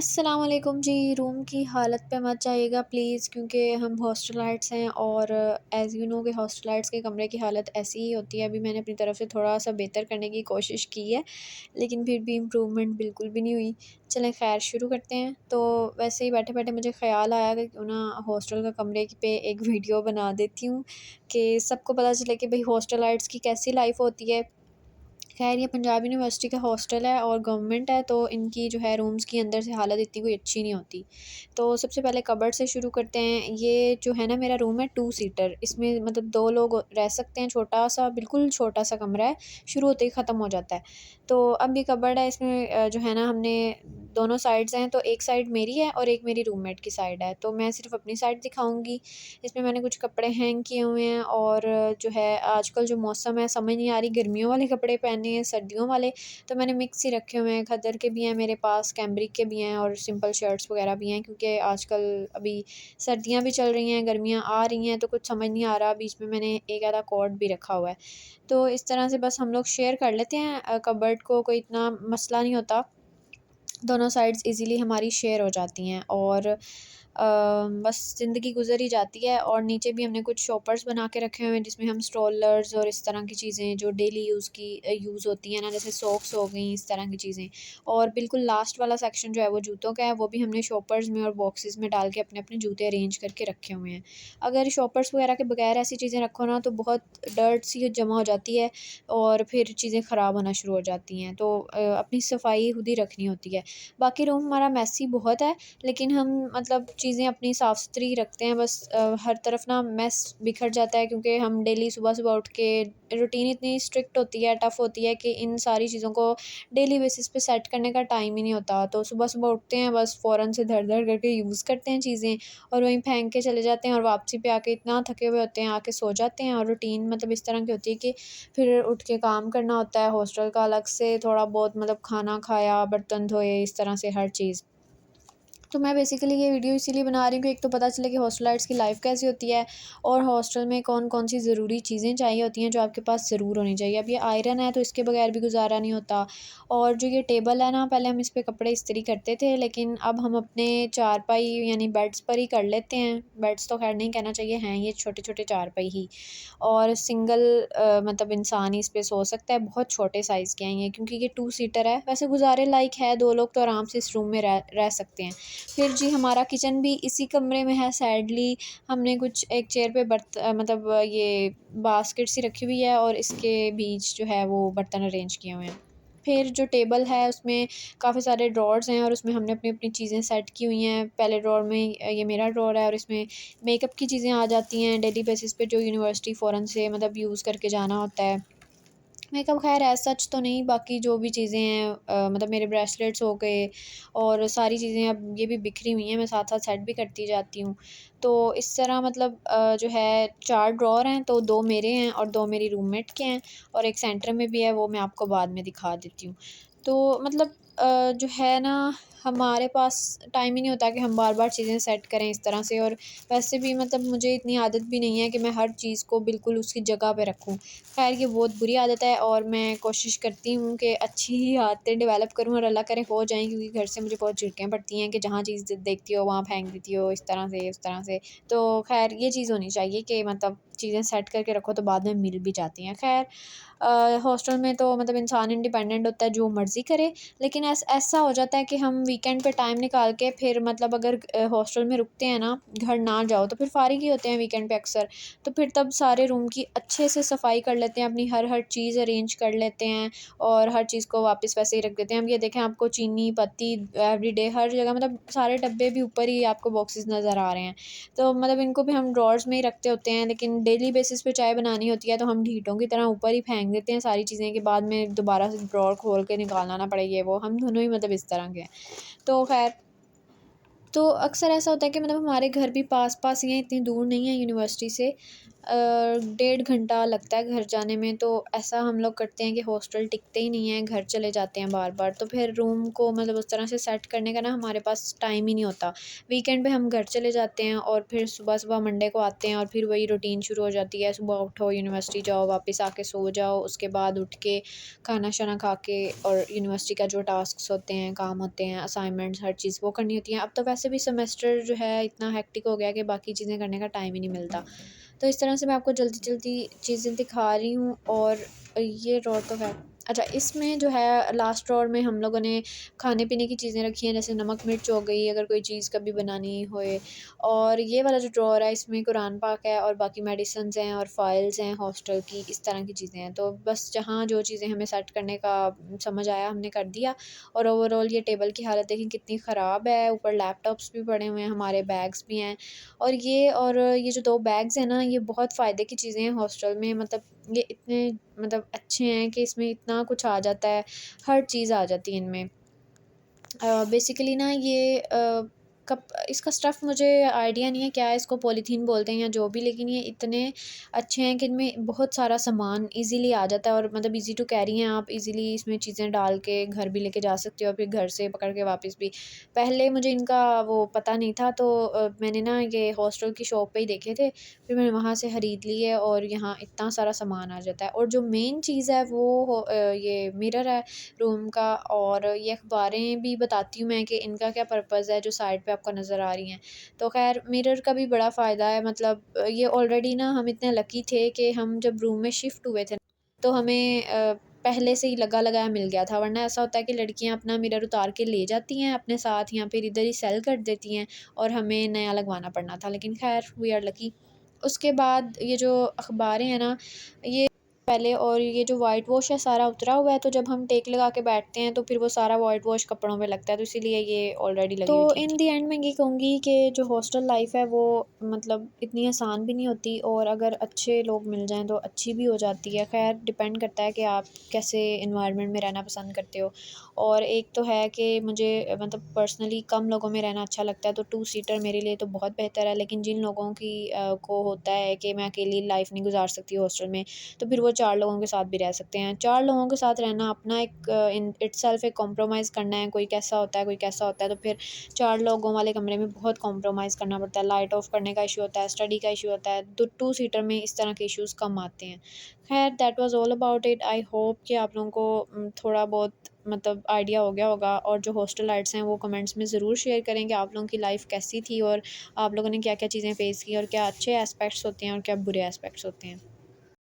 अस्सलाम वालेकुम जी। रूम की हालत पे मत जाइएगा प्लीज़, क्योंकि हम हॉस्टलाइट्स हैं और एज़ यू नो कि हॉस्टलाइट्स के कमरे की हालत ऐसी ही होती है। अभी मैंने अपनी तरफ से थोड़ा-सा बेहतर करने की कोशिश की है, लेकिन फिर भी इम्प्रूवमेंट बिल्कुल भी नहीं हुई। चलें ख़ैर शुरू करते हैं। तो वैसे ही बैठे-बैठे मुझे ख़्याल आया कि क्यों ना हॉस्टल का कमरे पे एक वीडियो बना देती हूँ कि सबको पता चले कि भई हॉस्टलाइट्स की कैसी लाइफ़ होती है। ख़ैर ये पंजाब यूनिवर्सिटी का हॉस्टल है और गवर्नमेंट है, तो इनकी जो है रूम्स की अंदर से हालत इतनी कोई अच्छी नहीं होती। तो सबसे पहले कबर्ड से शुरू करते हैं। ये जो है ना मेरा रूम है 2 सीटर, इसमें मतलब 2 लोग रह सकते हैं, छोटा-सा बिल्कुल छोटा-सा कमरा है, शुरू होते ही ख़त्म हो जाता है। तो अब ये कबर्ड है, इसमें जो है ना हमने दोनों साइड्स हैं, तो एक साइड मेरी है और एक मेरी रूममेट की साइड है, तो मैं सिर्फ़ अपनी साइड दिखाऊँगी। इसमें मैंने कुछ कपड़े हैंग किए हुए हैं और जो है आजकल जो मौसम है समझ नहीं आ रही गर्मियों वाले कपड़े पहनने हैं सर्दियों वाले, तो मैंने मिक्स ही रखे हुए हैं। खद्दर के भी हैं मेरे पास, कैम्ब्रिक के भी हैं और सिंपल शर्ट्स वगैरह भी हैं, क्योंकि आजकल अभी सर्दियाँ भी चल रही हैं, गर्मियाँ आ रही हैं, तो कुछ समझ नहीं आ रहा। बीच में मैंने एक आधा कोट भी रखा हुआ है। तो इस तरह से बस हम लोग शेयर कर लेते हैं कबर्ड को, कोई इतना मसला नहीं होता। दोनों साइड्स इज़िली हमारी शेयर हो जाती हैं और बस ज़िंदगी गुज़र ही जाती है। और नीचे भी हमने कुछ शॉपर्स बना के रखे हुए हैं, जिसमें हम स्ट्रोलर्स और इस तरह की चीज़ें जो डेली यूज़ होती हैं ना, जैसे सॉक्स हो गई, इस तरह की चीज़ें। और बिल्कुल लास्ट वाला सेक्शन जो है वो जूतों का है, वो भी हमने शॉपर्स में और बॉक्सेस में डाल के अपने-अपने जूते अरेंज करके रखे हुए हैं। अगर शॉपर्स वगैरह के बगैर ऐसी चीज़ें रखो ना, तो बहुत डर्ट सी जमा हो जाती है और फिर चीज़ें ख़राब होना शुरू हो जाती हैं। तो अपनी सफाई खुद ही रखनी होती है। बाकी रूम हमारा मेसी बहुत है, लेकिन हम मतलब चीज़ें अपनी साफ़-सुथरी रखते हैं। बस हर तरफ ना मेस बिखर जाता है, क्योंकि हम डेली सुबह-सुबह उठ के रूटीन इतनी स्ट्रिक्ट होती है, टफ़ होती है कि इन सारी चीज़ों को डेली बेसिस पे सेट करने का टाइम ही नहीं होता। तो सुबह-सुबह उठते हैं, बस फ़ौरन से धड़-धड़ करके यूज़ करते हैं चीज़ें और वहीं फेंक के चले जाते हैं और वापसी पे आके इतना थके हुए होते हैं, आके सो जाते हैं। और रूटीन मतलब इस तरह की होती है कि फिर उठ के काम करना होता है, हॉस्टल का अलग से थोड़ा बहुत मतलब खाना खाया, बर्तन धोए, इस तरह से हर चीज़। तो मैं बेसिकली ये वीडियो इसीलिए बना रही हूँ कि एक तो पता चले कि हॉस्टलाइट्स की लाइफ़ कैसी होती है और हॉस्टल में कौन-कौन सी ज़रूरी चीज़ें चाहिए होती हैं, जो आपके पास ज़रूर होनी चाहिए। अब ये आयरन है, तो इसके बगैर भी गुज़ारा नहीं होता। और जो ये टेबल है ना, पहले हम इस पे कपड़े इस्त्री करते थे, लेकिन अब हम अपने चारपाई यानी बेड्स पर ही कर लेते हैं। बेड्स तो ख़ैर नहीं कहना चाहिए, हैं ये छोटे-छोटे चारपाई ही। और सिंगल मतलब इंसान ही इस पे सो सकता है, बहुत छोटे साइज़ के हैं ये, क्योंकि ये 2 सीटर है। वैसे गुज़ारे लायक है, 2 लोग तो आराम से इस रूम में रह सकते हैं। फिर जी हमारा किचन भी इसी कमरे में है, सैडली हमने कुछ एक चेयर पे मतलब ये बास्केट सी रखी हुई है और इसके बीच जो है वो बर्तन अरेंज किए हुए हैं। फिर जो टेबल है उसमें काफ़ी सारे ड्रॉर्स हैं और उसमें हमने अपनी-अपनी चीज़ें सेट की हुई हैं। पहले ड्रॉर में ये मेरा ड्रॉर है और इसमें मेकअप की चीज़ें आ जाती हैं डेली बेसिस पे, जो यूनिवर्सिटी फ़ौरन से मतलब यूज़ करके जाना होता है। मेकअप ख़ैर एज़ सच तो नहीं, बाकी जो भी चीज़ें हैं मतलब मेरे ब्रेसलेट्स हो गए और सारी चीज़ें अब ये भी बिखरी हुई हैं, मैं साथ-साथ सेट भी करती जाती हूँ। तो इस तरह मतलब जो है 4 ड्रॉअर हैं, तो 2 मेरे हैं और 2 मेरी रूममेट के हैं और एक सेंटर में भी है, वो मैं आपको बाद में दिखा देती हूँ। तो मतलब जो है ना, हमारे पास टाइम ही नहीं होता कि हम बार-बार चीज़ें सेट करें इस तरह से। और वैसे भी मतलब मुझे इतनी आदत भी नहीं है कि मैं हर चीज़ को बिल्कुल उसकी जगह पे रखूँ। ख़ैर ये बहुत बुरी आदत है और मैं कोशिश करती हूँ कि अच्छी ही आदतें डेवलप करूँ और अल्लाह करे हो जाएँ, क्योंकि घर से मुझे बहुत झिड़कें पड़ती हैं कि जहाँ चीज़ देखती हो वहाँ फेंक देती हो, इस तरह से, उस तरह से। तो ख़ैर ये चीज़ होनी चाहिए कि मतलब चीज़ें सेट करके रखो तो बाद में मिल भी जाती हैं। ख़ैर हॉस्टल में तो मतलब इंसान इंडिपेंडेंट होता है, जो मर्ज़ी करे, लेकिन ऐसा हो जाता है कि हम वीकेंड पे टाइम निकाल के फिर मतलब अगर हॉस्टल में रुकते हैं ना, घर ना जाओ, तो फिर फ़ारिग ही होते हैं वीकेंड पे अक्सर। तो फिर तब सारे रूम की अच्छे से सफाई कर लेते हैं, अपनी हर चीज़ अरेंज कर लेते हैं और हर चीज़ को वापस वैसे ही रख देते हैं। अब ये देखें, आपको चीनी, पत्ती एवरीडे हर जगह मतलब सारे डब्बे भी ऊपर ही आपको बॉक्सेस नज़र आ रहे हैं। तो मतलब इनको भी हम ड्रॉर्स में ही रखते होते हैं, लेकिन डेली बेसिस पे चाय बनानी होती है, तो हम ढीठों की तरह ऊपर ही फेंक देते हैं सारी चीज़ें, कि बाद में दोबारा से ड्रॉर खोल के निकालना ना पड़े, ये वो। हम दोनों ही मतलब इस तरह के हैं। तो ख़ैर तो अक्सर ऐसा होता है कि मतलब हमारे घर भी पास-पास ही हैं, इतनी दूर नहीं है यूनिवर्सिटी से। 1.5 घंटा लगता है घर जाने में, तो ऐसा हम लोग करते हैं कि हॉस्टल टिकते ही नहीं हैं, घर चले जाते हैं बार-बार। तो फिर रूम को मतलब उस तरह से सेट करने का ना हमारे पास टाइम ही नहीं होता। वीकेंड पे हम घर चले जाते हैं और फिर सुबह-सुबह मंडे को आते हैं और फिर वही रूटीन शुरू हो जाती है। सुबह उठो, यूनिवर्सिटी जाओ, वापस आके सो जाओ, उसके बाद उठ के खाना-शाना खा के और यूनिवर्सिटी का जो टास्क्स होते हैं, काम होते हैं, असाइनमेंट्स हर चीज़ वो करनी होती हैं। अब तो वैसे भी सेमेस्टर जो है इतना हेक्टिक हो गया है कि बाकी चीज़ें करने का टाइम ही नहीं मिलता। तो इस तरह से मैं आपको जल्दी-जल्दी चीज़ें दिखा रही हूँ और ये ड्रॉअर तो है। अच्छा, इसमें जो है लास्ट ड्रॉअर में हम लोगों ने खाने-पीने की चीज़ें रखी हैं, जैसे नमक मिर्च हो गई, अगर कोई चीज़ कभी बनानी होए। और ये वाला जो ड्रॉअर है इसमें कुरान पाक है और बाकी मेडिसिन्स हैं और फाइल्स हैं हॉस्टल की, इस तरह की चीज़ें हैं। तो बस जहाँ जो चीज़ें हमें सेट करने का समझ आया हमने कर दिया। और ओवरऑल ये टेबल की हालत देखें कितनी ख़राब है, ऊपर लैपटॉप्स भी पड़े हुए हैं, हमारे बैग्स भी हैं। और ये जो 2 बैग्स हैं ना, ये बहुत फ़ायदे की चीज़ें हैं हॉस्टल में, मतलब ये इतने मतलब अच्छे हैं कि इसमें इतना कुछ आ जाता है, हर चीज़ आ जाती है इनमें। बेसिकली ना ये कप इसका स्टफ़ मुझे आइडिया नहीं है क्या है, इसको पॉलीथीन बोलते हैं या जो भी, लेकिन ये इतने अच्छे हैं कि इनमें बहुत सारा सामान ईज़िली आ जाता है और मतलब ईज़ी टू कैरी हैं, आप ईज़िली इसमें चीज़ें डाल के घर भी लेके जा सकते हो और फिर घर से पकड़ के वापस भी। पहले मुझे इनका वो पता नहीं था, तो मैंने ना ये हॉस्टल की शॉप पे ही देखे थे, फिर मैंने वहाँ से खरीद लिए और यहाँ इतना सारा सामान आ जाता है। और जो मेन चीज़ है वो ये मिरर है रूम का, और ये अखबारें भी बताती हूँ मैं कि इनका क्या पर्पज़ है जो साइड पे आपको नज़र आ रही हैं। तो ख़ैर मिरर का भी बड़ा फ़ायदा है, मतलब ये ऑलरेडी ना हम इतने लकी थे कि हम जब रूम में शिफ्ट हुए थे तो हमें पहले से ही लगा-लगाया मिल गया था, वरना ऐसा होता है कि लड़कियाँ अपना मिरर उतार के ले जाती हैं अपने साथ या फिर इधर ही सेल कर देती हैं और हमें नया लगवाना पड़ना था, लेकिन ख़ैर वी आर लकी। उसके बाद ये जो अखबारें हैं ना, ये पहले, और ये जो व्हाइट वॉश है सारा उतरा हुआ है, तो जब हम टेक लगा के बैठते हैं तो फिर वो सारा व्हाइट वॉश कपड़ों पे लगता है, तो इसीलिए ये ऑलरेडी लगी हुई ठीक थी। इन द एंड मैं ये कहूँगी कि जो हॉस्टल लाइफ़ है वो मतलब इतनी आसान भी नहीं होती, और अगर अच्छे लोग मिल जाएँ तो अच्छी भी हो जाती है। ख़ैर डिपेंड करता है कि आप कैसे एनवायरनमेंट में रहना पसंद करते हो। और एक तो है कि मुझे मतलब पर्सनली कम लोगों में रहना अच्छा लगता है, तो 2 सीटर मेरे लिए तो बहुत बेहतर है, लेकिन जिन लोगों की को होता है कि मैं अकेली लाइफ़ नहीं गुज़ार सकती हॉस्टल में, तो फिर वो 4 लोगों के साथ भी रह सकते हैं। 4 लोगों के साथ रहना अपना एक इन इटसेल्फ एक कॉम्प्रोमाइज़ करना है, कोई कैसा होता है, कोई कैसा होता है, तो फिर 4 लोगों वाले कमरे में बहुत कॉम्प्रोमाइज़ करना पड़ता है। लाइट ऑफ़ करने का इश्यू होता है, स्टडी का इश्यू होता है, तो 2 सीटर में इस तरह के इश्यूज़ कम आते हैं। ख़ैर that was all about it. I hope कि आप लोगों को थोड़ा बहुत मतलब आइडिया हो गया होगा, और जो हॉस्टलाइट्स हैं वो कमेंट्स में ज़रूर शेयर करें कि आप लोगों की लाइफ़ कैसी थी और आप लोगों ने क्या-क्या चीज़ें फ़ेस की और क्या अच्छे एस्पेक्ट्स होते हैं और क्या बुरे एस्पेक्ट्स होते हैं।